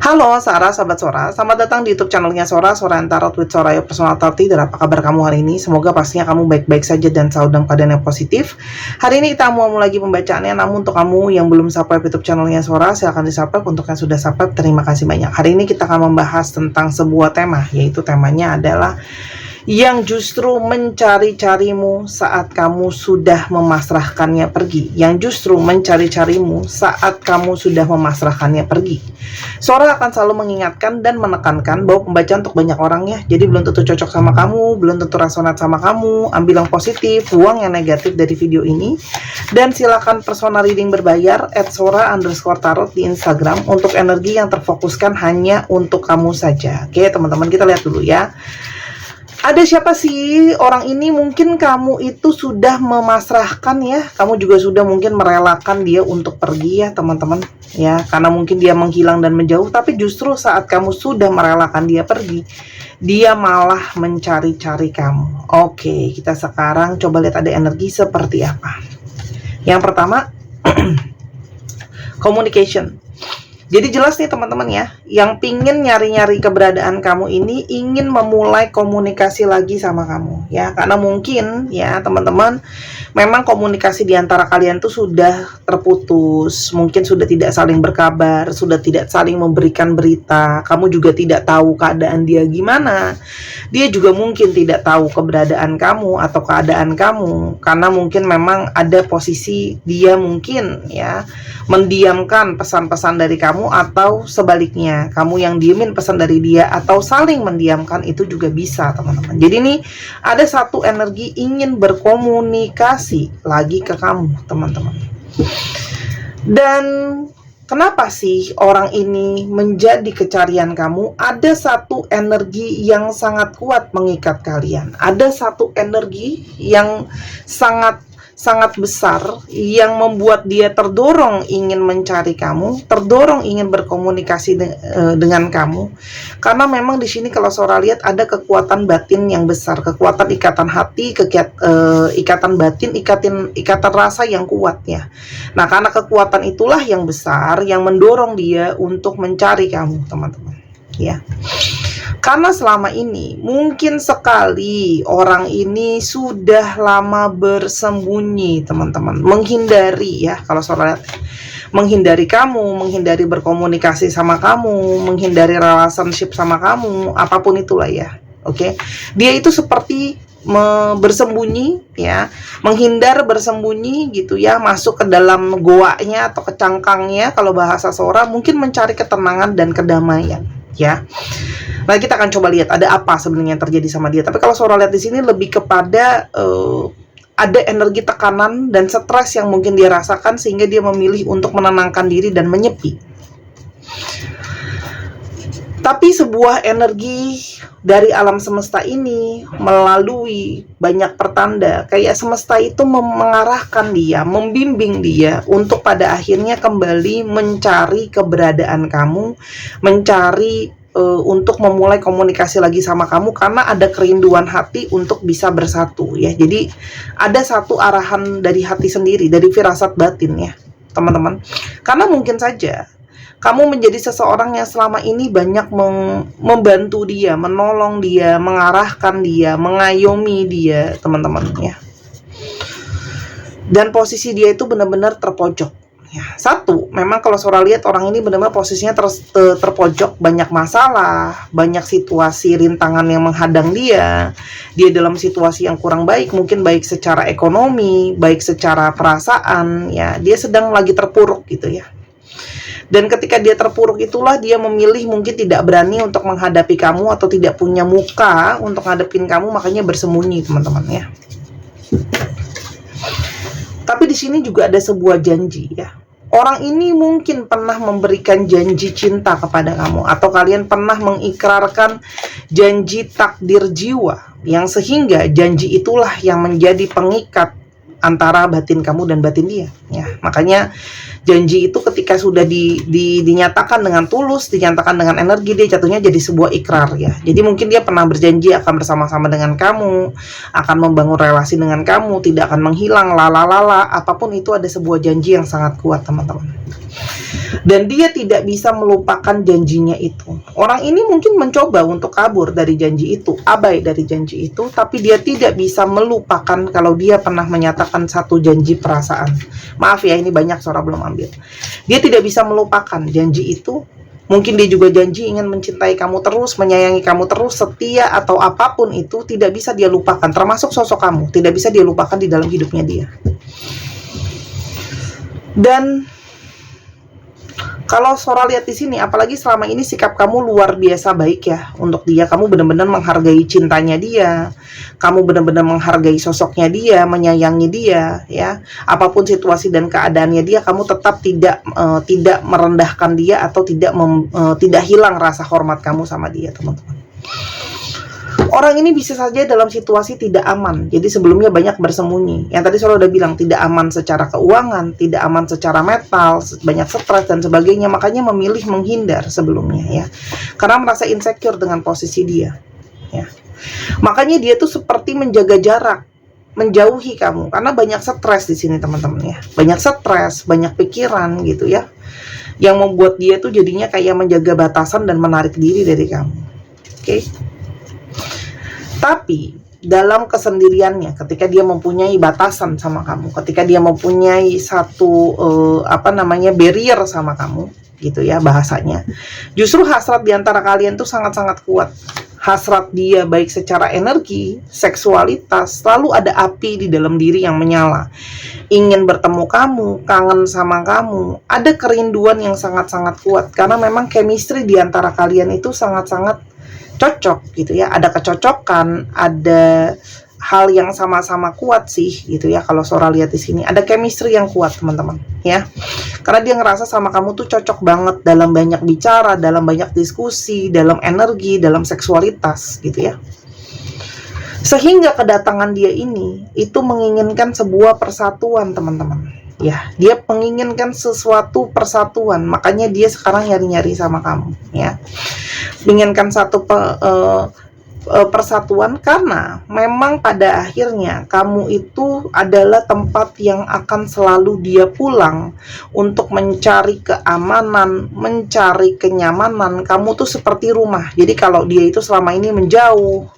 Halo Sarah, sahabat Sora, selamat datang di YouTube channelnya Sora, Sora and Tarot with Soraya Personal Tarot. Dan apa kabar kamu hari ini? Semoga pastinya kamu baik-baik saja dan selalu dalam keadaan yang positif. Hari ini kita mau mulai lagi pembacaannya, namun untuk kamu yang belum subscribe YouTube channelnya Sora, silahkan di-subscribe. Untuk yang sudah subscribe, terima kasih banyak. Hari ini kita akan membahas tentang sebuah tema, yaitu temanya adalah yang justru mencari-carimu saat kamu sudah memasrahkannya pergi. Yang justru mencari-carimu saat kamu sudah memasrahkannya pergi. Sora akan selalu mengingatkan dan menekankan bahwa pembacaan untuk banyak orang ya. Jadi belum tentu cocok sama kamu, belum tentu resonat sama kamu. Ambil yang positif, buang yang negatif dari video ini. Dan silakan personal reading berbayar @sora_tarot di Instagram untuk energi yang terfokuskan hanya untuk kamu saja. Oke teman-teman, kita lihat dulu ya. Ada siapa sih orang ini? Mungkin kamu itu sudah memasrahkan ya, kamu juga sudah mungkin merelakan dia untuk pergi ya teman-teman ya, karena mungkin dia menghilang dan menjauh. Tapi justru saat kamu sudah merelakan dia pergi, dia malah mencari-cari kamu. Oke, kita sekarang coba lihat ada energi seperti apa. Yang pertama communication. Jadi jelas nih teman-teman ya, yang pingin nyari-nyari keberadaan kamu ini ingin memulai komunikasi lagi sama kamu ya. Karena mungkin ya teman-teman, memang komunikasi di antara kalian tuh sudah terputus. Mungkin sudah tidak saling berkabar, sudah tidak saling memberikan berita. Kamu juga tidak tahu keadaan dia gimana. Dia juga mungkin tidak tahu keberadaan kamu atau keadaan kamu. Karena mungkin memang ada posisi dia mungkin ya mendiamkan pesan-pesan dari kamu, atau sebaliknya kamu yang diemin pesan dari dia, atau saling mendiamkan, itu juga bisa teman-teman. Jadi ini ada satu energi ingin berkomunikasi lagi ke kamu teman-teman. Dan kenapa sih orang ini menjadi kecarian kamu? Ada satu energi yang sangat kuat mengikat kalian. Ada satu energi yang sangat besar yang membuat dia terdorong ingin mencari kamu, terdorong ingin berkomunikasi dengan kamu. Karena memang di sini kalau Sora lihat ada kekuatan batin yang besar, kekuatan ikatan hati, ikatan batin, ikatan rasa yang kuat ya. Nah, karena kekuatan itulah yang besar yang mendorong dia untuk mencari kamu, teman-teman. Ya. Karena selama ini mungkin sekali orang ini sudah lama bersembunyi teman-teman, menghindari ya, kalau Sora lihat menghindari kamu, menghindari berkomunikasi sama kamu, menghindari relationship sama kamu, apapun itulah ya. Oke. Dia itu seperti bersembunyi ya, menghindar, bersembunyi gitu ya, masuk ke dalam goanya atau ke cangkangnya kalau bahasa Sora, mungkin mencari ketenangan dan kedamaian ya. Nah, kita akan coba lihat ada apa sebenarnya yang terjadi sama dia. Tapi kalau Sora lihat di sini lebih kepada ada energi tekanan dan stres yang mungkin dia rasakan, sehingga dia memilih untuk menenangkan diri dan menyepi. Tapi sebuah energi dari alam semesta ini melalui banyak pertanda, kayak semesta itu mengarahkan dia, membimbing dia untuk pada akhirnya kembali mencari keberadaan kamu, mencari untuk memulai komunikasi lagi sama kamu, karena ada kerinduan hati untuk bisa bersatu ya. Jadi ada satu arahan dari hati sendiri, dari firasat batin ya teman-teman. Karena mungkin saja kamu menjadi seseorang yang selama ini banyak membantu dia, menolong dia, mengarahkan dia, mengayomi dia teman-teman ya. Dan posisi dia itu benar-benar terpojok. Ya, satu, memang kalau Sora lihat orang ini benar-benar posisinya terpojok, banyak masalah, banyak situasi rintangan yang menghadang dia. Dia dalam situasi yang kurang baik, mungkin baik secara ekonomi, baik secara perasaan, ya. Dia sedang lagi terpuruk gitu ya. Dan ketika dia terpuruk itulah dia memilih mungkin tidak berani untuk menghadapi kamu, atau tidak punya muka untuk ngadepin kamu, makanya bersembunyi teman-teman ya. Tapi di sini juga ada sebuah janji ya. Orang ini mungkin pernah memberikan janji cinta kepada kamu, atau kalian pernah mengikrarkan janji takdir jiwa, yang sehingga janji itulah yang menjadi pengikat antara batin kamu dan batin dia, ya. Makanya janji itu ketika sudah dinyatakan dengan tulus, dinyatakan dengan energi, dia jatuhnya jadi sebuah ikrar, ya. Jadi mungkin dia pernah berjanji akan bersama-sama dengan kamu, akan membangun relasi dengan kamu, tidak akan menghilang, lalalala, apapun itu ada sebuah janji yang sangat kuat, teman-teman. Dan dia tidak bisa melupakan janjinya itu. Orang ini mungkin mencoba untuk kabur dari janji itu, abai dari janji itu, tapi dia tidak bisa melupakan kalau dia pernah menyatakan satu janji perasaan. Maaf ya, ini banyak suara belum ambil. Dia tidak bisa melupakan janji itu. Mungkin dia juga janji ingin mencintai kamu terus, menyayangi kamu terus, setia atau apapun itu, tidak bisa dia lupakan, termasuk sosok kamu, tidak bisa dia lupakan di dalam hidupnya dia. Dan kalau Sora lihat di sini, apalagi selama ini sikap kamu luar biasa baik ya untuk dia. Kamu benar-benar menghargai cintanya dia, kamu benar-benar menghargai sosoknya dia, menyayangi dia, ya. Apapun situasi dan keadaannya dia, kamu tetap tidak merendahkan dia atau tidak hilang rasa hormat kamu sama dia, teman-teman. Orang ini bisa saja dalam situasi tidak aman. Jadi sebelumnya banyak bersembunyi. Yang tadi Sora udah bilang, tidak aman secara keuangan, tidak aman secara mental, banyak stres dan sebagainya. Makanya memilih menghindar sebelumnya, ya. Karena merasa insecure dengan posisi dia, ya. Makanya dia tuh seperti menjaga jarak, menjauhi kamu karena banyak stres di sini, teman-teman, ya. Banyak stres, banyak pikiran gitu, ya. Yang membuat dia tuh jadinya kayak menjaga batasan dan menarik diri dari kamu. Oke? Tapi dalam kesendiriannya, ketika dia mempunyai batasan sama kamu, ketika dia mempunyai satu barrier sama kamu, gitu ya bahasanya, justru hasrat diantara kalian tuh sangat-sangat kuat. Hasrat dia baik secara energi, seksualitas, selalu ada api di dalam diri yang menyala. Ingin bertemu kamu, kangen sama kamu, ada kerinduan yang sangat-sangat kuat karena memang chemistry diantara kalian itu sangat-sangat cocok gitu ya, ada kecocokan, ada hal yang sama-sama kuat sih gitu ya. Kalau Sora lihat di sini ada chemistry yang kuat, teman-teman, ya. Karena dia ngerasa sama kamu tuh cocok banget dalam banyak bicara, dalam banyak diskusi, dalam energi, dalam seksualitas gitu ya. Sehingga kedatangan dia ini itu menginginkan sebuah persatuan, teman-teman. Ya, dia menginginkan sesuatu persatuan, makanya dia sekarang nyari-nyari sama kamu, ya. Menginginkan satu persatuan karena memang pada akhirnya kamu itu adalah tempat yang akan selalu dia pulang untuk mencari keamanan, mencari kenyamanan. Kamu tuh seperti rumah. Jadi kalau dia itu selama ini menjauh,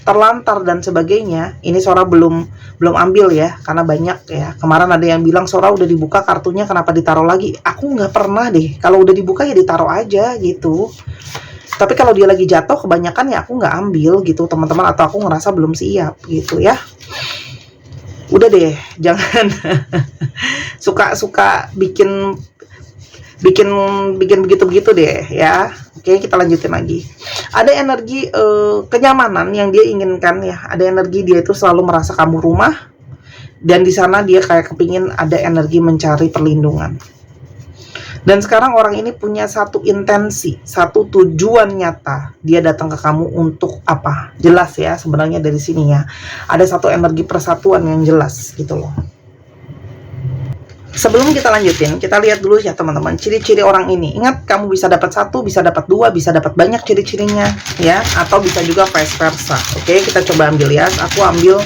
terlantar dan sebagainya, ini Sora belum ambil ya, karena banyak ya. Kemarin ada yang bilang Sora udah dibuka kartunya, kenapa ditaruh lagi? Aku nggak pernah deh. Kalau udah dibuka ya ditaruh aja gitu. Tapi kalau dia lagi jatuh, kebanyakan ya aku nggak ambil gitu, teman-teman, atau aku ngerasa belum siap gitu ya. Udah deh, jangan suka bikin begitu-begitu deh ya. Oke, kita lanjutin lagi. Ada energi kenyamanan yang dia inginkan ya. Ada energi dia itu selalu merasa kamu rumah, dan di sana dia kayak kepingin ada energi mencari perlindungan. Dan sekarang orang ini punya satu intensi, satu tujuan nyata. Dia datang ke kamu untuk apa? Jelas ya sebenarnya dari sini ya. Ada satu energi persatuan yang jelas gitu loh. Sebelum kita lanjutin, kita lihat dulu ya teman-teman, ciri-ciri orang ini. Ingat, kamu bisa dapat satu, bisa dapat dua, bisa dapat banyak ciri-cirinya ya, atau bisa juga vice versa. Oke, kita coba ambil ya. Aku ambil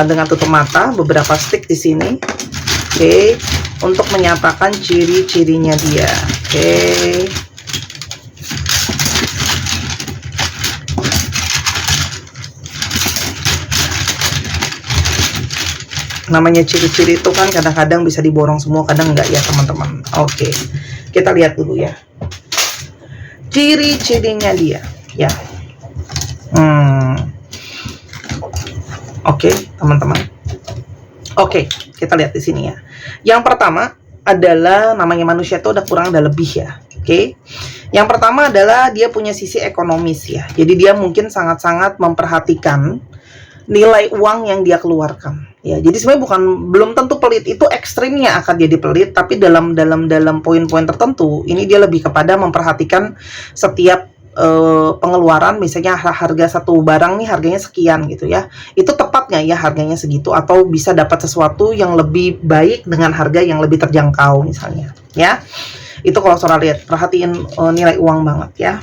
dengan tutup mata beberapa stick di sini. Oke, untuk menyatakan ciri-cirinya dia. Oke. Namanya ciri-ciri itu kan kadang-kadang bisa diborong semua, kadang enggak ya teman-teman. Oke, kita lihat dulu ya ciri-cirinya dia ya. Oke, teman-teman. Oke, kita lihat di sini ya. Yang pertama adalah namanya manusia itu ada kurang ada lebih ya. Oke. Yang pertama adalah dia punya sisi ekonomis ya. Jadi dia mungkin sangat-sangat memperhatikan nilai uang yang dia keluarkan. Ya, jadi sebenarnya belum tentu pelit, itu ekstrimnya akan jadi pelit, tapi dalam poin-poin tertentu ini dia lebih kepada memperhatikan setiap pengeluaran, misalnya harga satu barang nih harganya sekian gitu ya, itu tepat nggak ya harganya segitu, atau bisa dapat sesuatu yang lebih baik dengan harga yang lebih terjangkau misalnya ya. Itu kalau Saudara lihat, perhatiin nilai uang banget ya.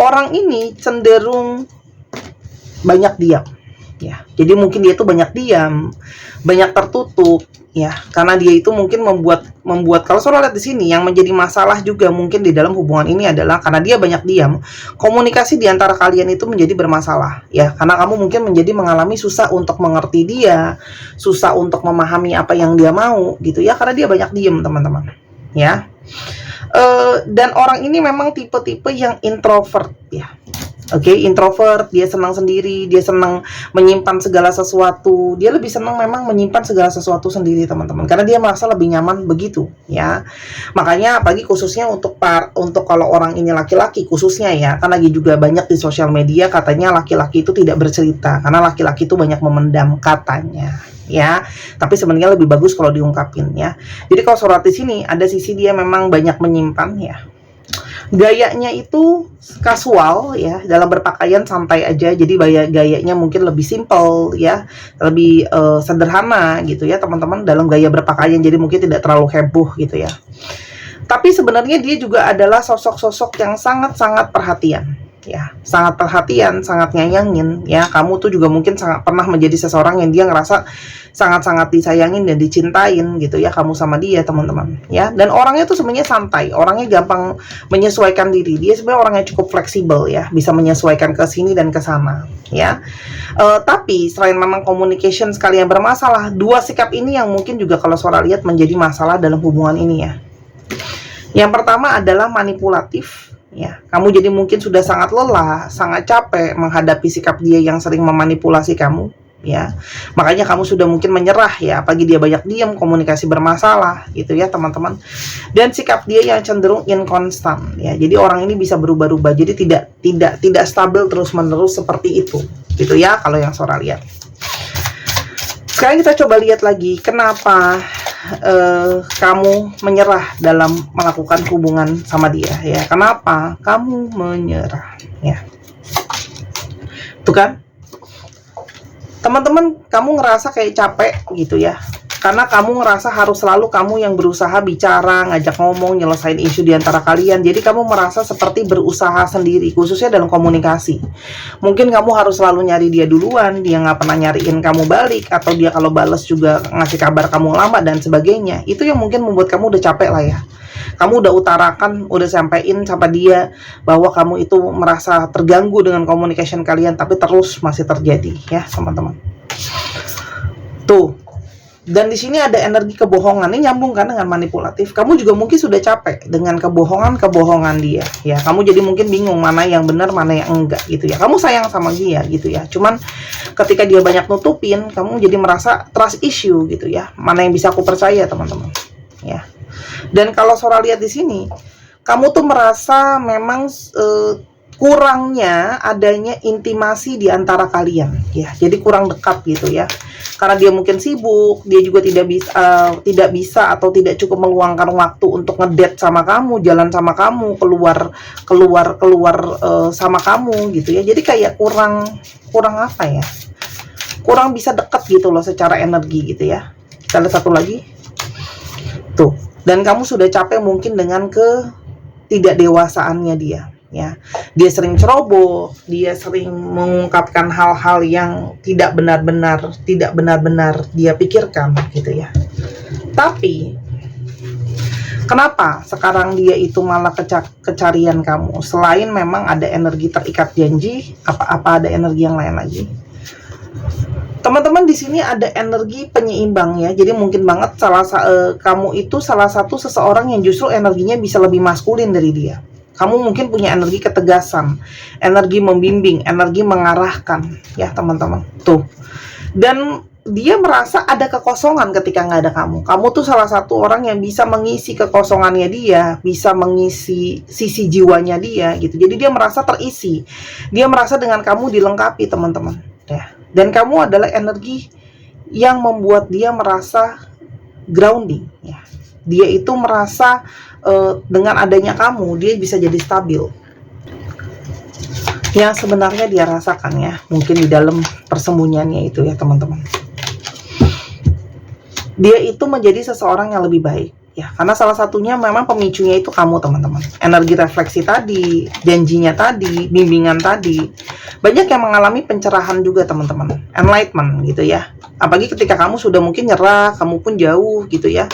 Orang ini cenderung banyak diam ya, jadi mungkin dia tuh banyak diam, banyak tertutup ya, karena dia itu mungkin membuat kalau Saudara lihat di sini, yang menjadi masalah juga mungkin di dalam hubungan ini adalah karena dia banyak diam, komunikasi di antara kalian itu menjadi bermasalah ya, karena kamu mungkin menjadi mengalami susah untuk mengerti dia, susah untuk memahami apa yang dia mau gitu ya, karena dia banyak diam teman-teman ya. Dan orang ini memang tipe-tipe yang introvert ya. Oke, introvert, dia senang sendiri, dia senang menyimpan segala sesuatu. Dia lebih senang memang menyimpan segala sesuatu sendiri, teman-teman. Karena dia merasa lebih nyaman begitu, ya. Makanya apalagi khususnya untuk kalau orang ini laki-laki khususnya ya, kan lagi juga banyak di sosial media katanya laki-laki itu tidak bercerita karena laki-laki itu banyak memendam katanya. Ya, tapi sebenarnya lebih bagus kalau diungkapin ya. Jadi kalau Saudara di sini ada sisi dia memang banyak menyimpan ya. Gayanya itu kasual ya, dalam berpakaian santai aja, jadi gayanya mungkin lebih simple ya, lebih sederhana gitu ya teman-teman, dalam gaya berpakaian, jadi mungkin tidak terlalu heboh gitu ya. Tapi sebenarnya dia juga adalah sosok-sosok yang sangat-sangat perhatian ya, sangat perhatian, sangat nyayangin ya. Kamu tuh juga mungkin sangat pernah menjadi seseorang yang dia ngerasa sangat-sangat disayangin dan dicintain gitu ya, kamu sama dia teman-teman ya. Dan orangnya tuh sebenarnya santai, orangnya gampang menyesuaikan diri, dia sebenarnya orangnya cukup fleksibel ya, bisa menyesuaikan ke sini dan ke sana ya. Tapi selain memang communication sekali yang bermasalah, dua sikap ini yang mungkin juga kalau Saudara lihat menjadi masalah dalam hubungan ini ya. Yang pertama adalah manipulatif ya. Kamu jadi mungkin sudah sangat lelah, sangat capek menghadapi sikap dia yang sering memanipulasi kamu ya. Makanya kamu sudah mungkin menyerah ya, apalagi dia banyak diam, komunikasi bermasalah gitu ya teman-teman. Dan sikap dia yang cenderung inkonstan ya. Jadi orang ini bisa berubah-ubah. Jadi tidak stabil terus-menerus seperti itu gitu ya kalau yang Saudara lihat. Sekarang kita coba lihat lagi kenapa kamu menyerah dalam melakukan hubungan sama dia ya. Kenapa kamu menyerah ya? Tuh kan teman-teman, kamu ngerasa kayak capek gitu ya, karena kamu ngerasa harus selalu kamu yang berusaha bicara, ngajak ngomong, nyelesain isu di antara kalian. Jadi kamu merasa seperti berusaha sendiri, khususnya dalam komunikasi. Mungkin kamu harus selalu nyari dia duluan, dia nggak pernah nyariin kamu balik, atau dia kalau bales juga ngasih kabar kamu lama dan sebagainya. Itu yang mungkin membuat kamu udah capek lah ya. Kamu udah utarakan, udah sampein sama dia bahwa kamu itu merasa terganggu dengan communication kalian, tapi terus masih terjadi ya teman-teman. Tuh. Dan di sini ada energi kebohongan, ini nyambung kan dengan manipulatif. Kamu juga mungkin sudah capek dengan kebohongan dia ya. Kamu jadi mungkin bingung mana yang benar, mana yang enggak gitu ya. Kamu sayang sama dia gitu ya. Cuman ketika dia banyak nutupin, kamu jadi merasa trust issue gitu ya. Mana yang bisa aku percaya teman-teman ya. Dan kalau Saudara lihat di sini, kamu tuh merasa memang kurangnya adanya intimasi di antara kalian ya. Jadi kurang dekat gitu ya. Karena dia mungkin sibuk, dia juga tidak bisa atau tidak cukup meluangkan waktu untuk ngedate sama kamu, jalan sama kamu, keluar sama kamu gitu ya. Jadi kayak kurang apa ya? Kurang bisa dekat gitu loh secara energi gitu ya. Kita lihat satu lagi. Tuh. Dan kamu sudah capek mungkin dengan ketidakdewasaannya dia ya. Dia sering ceroboh, dia sering mengungkapkan hal-hal yang tidak benar-benar dia pikirkan gitu ya. Tapi kenapa sekarang dia itu malah kecarian kamu? Selain memang ada energi terikat janji, apa ada energi yang lain lagi? Teman-teman, di sini ada energi penyeimbang ya. Jadi mungkin banget kamu itu salah satu seseorang yang justru energinya bisa lebih maskulin dari dia. Kamu mungkin punya energi ketegasan, energi membimbing, energi mengarahkan ya teman-teman. Tuh. Dan dia merasa ada kekosongan ketika nggak ada kamu. Kamu tuh salah satu orang yang bisa mengisi kekosongannya dia, bisa mengisi sisi jiwanya dia gitu. Jadi dia merasa terisi. Dia merasa dengan kamu dilengkapi teman-teman ya. Dan kamu adalah energi yang membuat dia merasa grounding ya. Dia itu merasa dengan adanya kamu dia bisa jadi stabil. yang sebenarnya dia rasakan ya, mungkin di dalam persembunyiannya itu ya teman-teman. Dia itu menjadi seseorang yang lebih baik ya, karena salah satunya memang pemicunya itu kamu teman-teman. Energi refleksi tadi, janjinya tadi, bimbingan tadi, banyak yang mengalami pencerahan juga teman-teman, enlightenment gitu ya. Apalagi ketika kamu sudah mungkin nyerah, kamu pun jauh gitu ya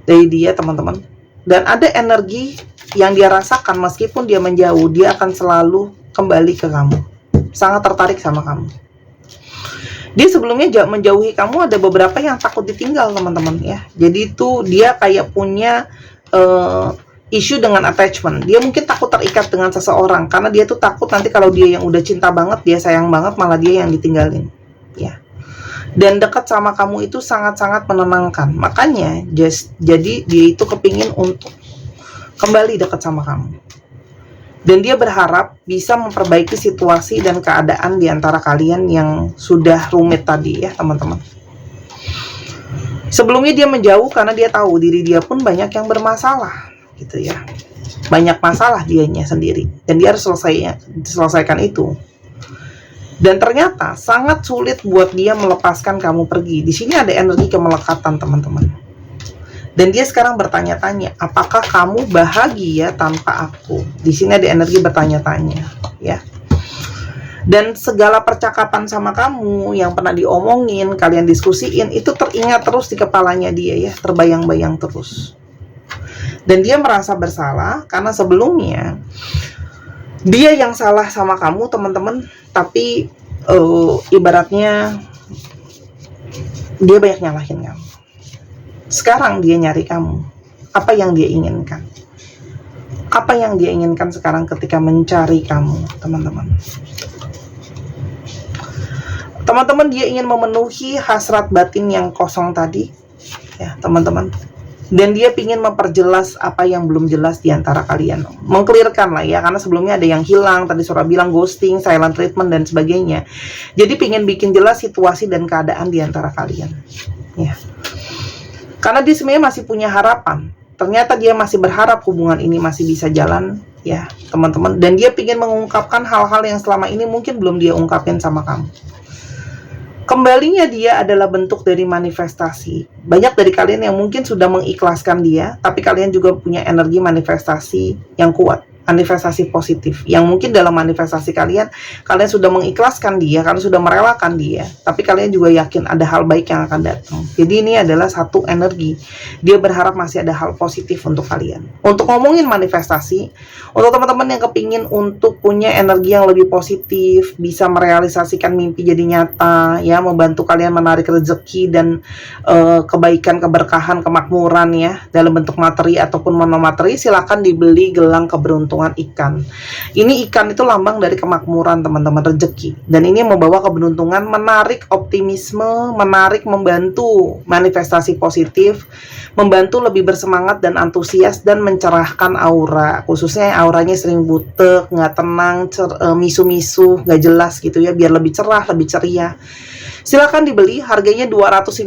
dari dia teman-teman. Dan ada energi yang dia rasakan meskipun dia menjauh, dia akan selalu kembali ke kamu, sangat tertarik sama kamu. Dia sebelumnya menjauhi kamu, ada beberapa yang takut ditinggal teman-teman ya. Jadi itu dia kayak punya isu dengan attachment. Dia mungkin takut terikat dengan seseorang karena dia tuh takut nanti kalau dia yang udah cinta banget, dia sayang banget, malah dia yang ditinggalin ya. Dan dekat sama kamu itu sangat-sangat menenangkan. Makanya jadi dia itu kepingin untuk kembali dekat sama kamu. Dan dia berharap bisa memperbaiki situasi dan keadaan di antara kalian yang sudah rumit tadi ya teman-teman. Sebelumnya dia menjauh karena dia tahu diri dia pun banyak yang bermasalah gitu ya. Banyak masalah dianya sendiri dan dia harus selesaikan itu. Dan ternyata sangat sulit buat dia melepaskan kamu pergi. Di sini ada energi kemelekatan teman-teman. Dan dia sekarang bertanya-tanya, apakah kamu bahagia tanpa aku? Di sini ada energi bertanya-tanya, ya. Dan segala percakapan sama kamu yang pernah diomongin, kalian diskusiin, itu teringat terus di kepalanya dia ya, terbayang-bayang terus. Dan dia merasa bersalah karena sebelumnya dia yang salah sama kamu, teman-teman. Tapi ibaratnya dia banyak nyalahin kamu. Sekarang dia nyari kamu. Apa yang dia inginkan? Apa yang dia inginkan sekarang ketika mencari kamu, teman-teman? Teman-teman, dia ingin memenuhi hasrat batin yang kosong tadi, ya teman-teman. Dan dia ingin memperjelas apa yang belum jelas di antara kalian. Mengklirkan lah ya, karena sebelumnya ada yang hilang, tadi Sora bilang ghosting, silent treatment, dan sebagainya. Jadi ingin bikin jelas situasi dan keadaan di antara kalian. Ya. Karena dia sebenarnya masih punya harapan. Ternyata dia masih berharap hubungan ini masih bisa jalan, ya teman-teman. Dan dia ingin mengungkapkan hal-hal yang selama ini mungkin belum dia ungkapin sama kamu. Kembalinya dia adalah bentuk dari manifestasi. Banyak dari kalian yang mungkin sudah mengikhlaskan dia, tapi kalian juga punya energi manifestasi yang kuat. Manifestasi positif, yang mungkin dalam manifestasi kalian sudah mengikhlaskan dia, kalian sudah merelakan dia, tapi kalian juga yakin ada hal baik yang akan datang. Jadi ini adalah satu energi, dia berharap masih ada hal positif untuk kalian. Untuk ngomongin manifestasi, untuk teman-teman yang kepingin untuk punya energi yang lebih positif, bisa merealisasikan mimpi jadi nyata, ya, membantu kalian menarik rezeki dan kebaikan, keberkahan, kemakmuran ya, dalam bentuk materi ataupun non materi, silakan dibeli gelang keberuntungan ikan. Ini ikan itu lambang dari kemakmuran teman-teman, rezeki. Dan ini membawa keberuntungan, menarik optimisme, menarik, membantu manifestasi positif, membantu lebih bersemangat dan antusias dan mencerahkan aura. Khususnya auranya sering butek, nggak tenang, misu-misu, nggak jelas gitu ya, biar lebih cerah, lebih ceria. Silakan dibeli, harganya 255.000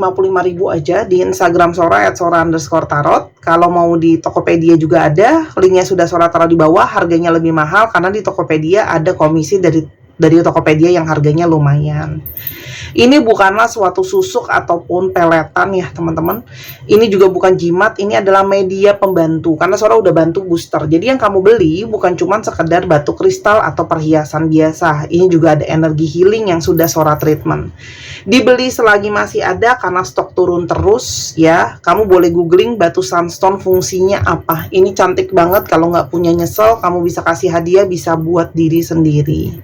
aja di Instagram Sora @sora_tarot. Kalau mau di Tokopedia juga ada, linknya sudah Sora taruh di bawah. Harganya lebih mahal karena di Tokopedia ada komisi dari Tokopedia yang harganya lumayan. Ini bukanlah suatu susuk ataupun peletan ya teman-teman. Ini juga bukan jimat, ini adalah media pembantu. Karena Sora udah bantu booster. Jadi yang kamu beli bukan cuma sekedar batu kristal atau perhiasan biasa. Ini juga ada energi healing yang sudah Sora treatment. Dibeli selagi masih ada karena stok turun terus ya. Kamu boleh googling batu sunstone fungsinya apa. Ini cantik banget, kalau nggak punya nyesel, kamu bisa kasih hadiah, bisa buat diri sendiri.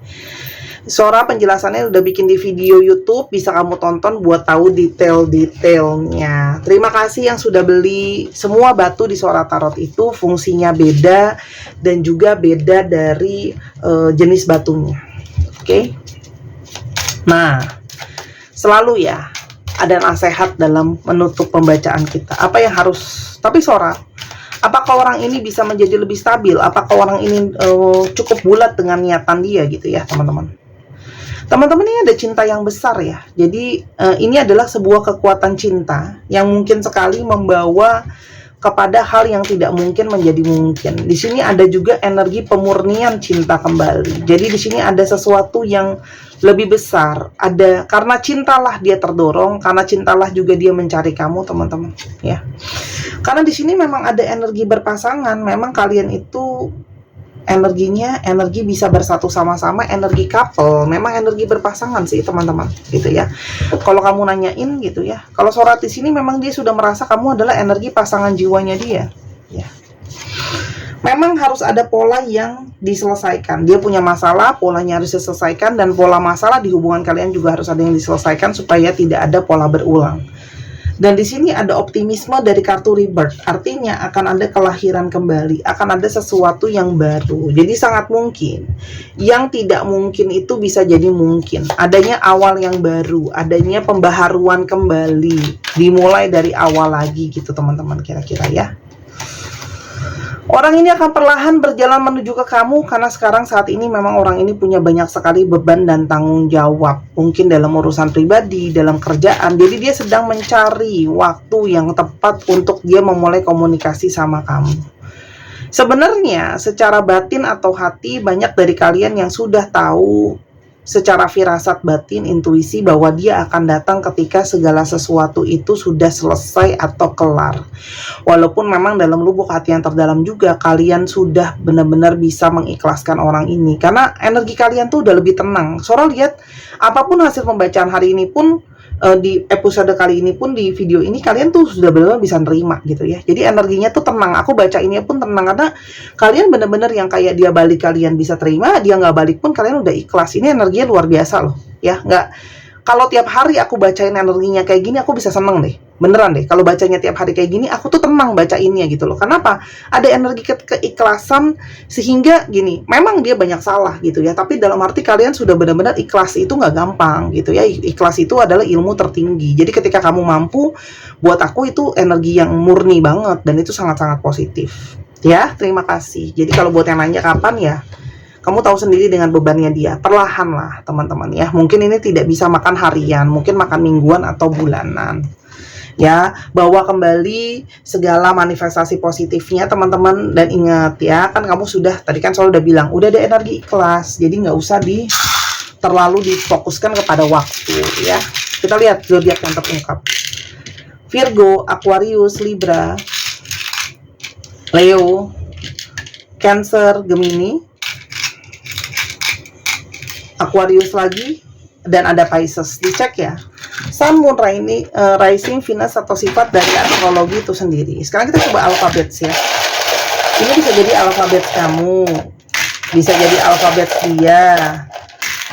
Sora penjelasannya udah bikin di video YouTube, bisa kamu tonton buat tahu detail-detailnya. Terima kasih yang sudah beli. Semua batu di Sora Tarot itu fungsinya beda dan juga beda dari jenis batunya. Oke. Nah, selalu ya ada nasihat dalam menutup pembacaan kita. Apa yang harus? Tapi Sora, apakah orang ini bisa menjadi lebih stabil? Apakah orang ini cukup bulat dengan niatan dia gitu ya, teman-teman? Teman-teman, ini ada cinta yang besar ya. Jadi ini adalah sebuah kekuatan cinta yang mungkin sekali membawa kepada hal yang tidak mungkin menjadi mungkin. Di sini ada juga energi pemurnian cinta kembali. Jadi di sini ada sesuatu yang lebih besar. Ada karena cintalah dia terdorong, karena cintalah juga dia mencari kamu, teman-teman, ya. Karena di sini memang ada energi berpasangan. Memang kalian itu energinya energi bisa bersatu sama-sama, energi couple, memang energi berpasangan sih teman-teman, gitu ya. Kalau kamu nanyain gitu ya, kalau Sorat di sini memang dia sudah merasa kamu adalah energi pasangan jiwanya dia, ya. Memang harus ada pola yang diselesaikan. Dia punya masalah, polanya harus diselesaikan, dan pola masalah di hubungan kalian juga harus ada yang diselesaikan supaya tidak ada pola berulang. Dan di sini ada optimisme dari kartu rebirth, artinya akan ada kelahiran kembali, akan ada sesuatu yang baru. Jadi sangat mungkin yang tidak mungkin itu bisa jadi mungkin. Adanya awal yang baru, adanya pembaharuan kembali, dimulai dari awal lagi gitu teman-teman, kira-kira ya. Orang ini akan perlahan berjalan menuju ke kamu karena sekarang saat ini memang orang ini punya banyak sekali beban dan tanggung jawab. Mungkin dalam urusan pribadi, dalam kerjaan. Jadi dia sedang mencari waktu yang tepat untuk dia memulai komunikasi sama kamu. Sebenarnya secara batin atau hati banyak dari kalian yang sudah tahu secara firasat batin, intuisi bahwa dia akan datang ketika segala sesuatu itu sudah selesai atau kelar. Walaupun memang dalam lubuk hati yang terdalam juga kalian sudah benar-benar bisa mengikhlaskan orang ini, karena energi kalian tuh udah lebih tenang. Sora lihat apapun hasil pembacaan hari ini pun, di episode kali ini pun, di video ini kalian tuh sudah benar-benar bisa nerima gitu ya. Jadi energinya tuh tenang. Aku baca ini pun tenang karena kalian benar-benar yang kayak dia balik kalian bisa terima, dia nggak balik pun kalian udah ikhlas. Ini energinya luar biasa loh ya. Nggak, kalau tiap hari aku bacain energinya kayak gini aku bisa seneng deh, beneran deh. Kalau bacanya tiap hari kayak gini aku tuh tenang bacainnya gitu loh. Kenapa? Ada energi keikhlasan sehingga gini, memang dia banyak salah gitu ya, tapi dalam arti kalian sudah benar-benar ikhlas. Itu nggak gampang gitu ya. Ikhlas itu adalah ilmu tertinggi. Jadi ketika kamu mampu, buat aku itu energi yang murni banget dan itu sangat-sangat positif ya. Terima kasih. Jadi kalau buat yang nanya kapan ya, kamu tahu sendiri dengan bebannya dia, perlahan lah teman-teman ya. Mungkin ini tidak bisa makan harian, mungkin makan mingguan atau bulanan ya. Bawa kembali segala manifestasi positifnya teman-teman, dan ingat ya, kan kamu sudah, tadi kan saya udah bilang, udah ada energi ikhlas, jadi nggak usah terlalu difokuskan kepada waktu ya. Kita lihat zodiak yang terungkap: Virgo, Aquarius, Libra, Leo, Cancer, Gemini, Aquarius lagi, dan ada Pisces. Dicek ya, Sun, Moon, Rising, Venus atau sifat dari astrologi itu sendiri. Sekarang kita coba alfabet ya. Ini bisa jadi alfabet kamu, bisa jadi alfabet dia,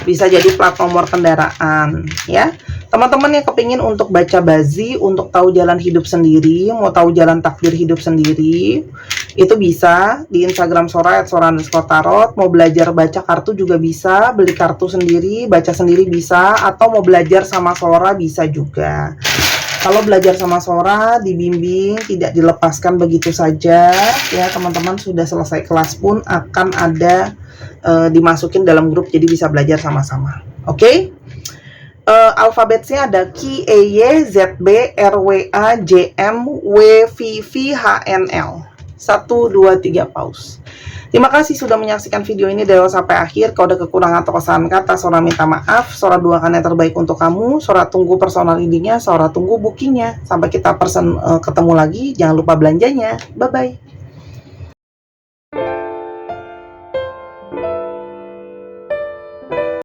bisa jadi plat nomor kendaraan ya. Teman-teman yang kepingin untuk baca bazi, untuk tahu jalan hidup sendiri, mau tahu jalan takdir hidup sendiri, itu bisa di Instagram Sora @sora_tarot. Mau belajar baca kartu juga bisa, beli kartu sendiri, baca sendiri bisa, atau mau belajar sama Sora bisa juga. Kalau belajar sama Sora, dibimbing, tidak dilepaskan begitu saja ya teman-teman. Sudah selesai kelas pun akan ada dimasukin dalam grup, jadi bisa belajar sama-sama. Oke? Alfabetnya ada Q, E, Y, Z, B, R, W, A, J, M, W, V, V, H, N, L. 1, 2, 3, pause. Terima kasih sudah menyaksikan video ini dari awal sampai akhir. Kalau ada kekurangan atau kesalahan kata, Sora minta maaf. Sora doakan yang terbaik untuk kamu. Sora tunggu personal readingnya, Sora tunggu bookingnya. Sampai kita ketemu lagi. Jangan lupa belanjanya. Bye-bye.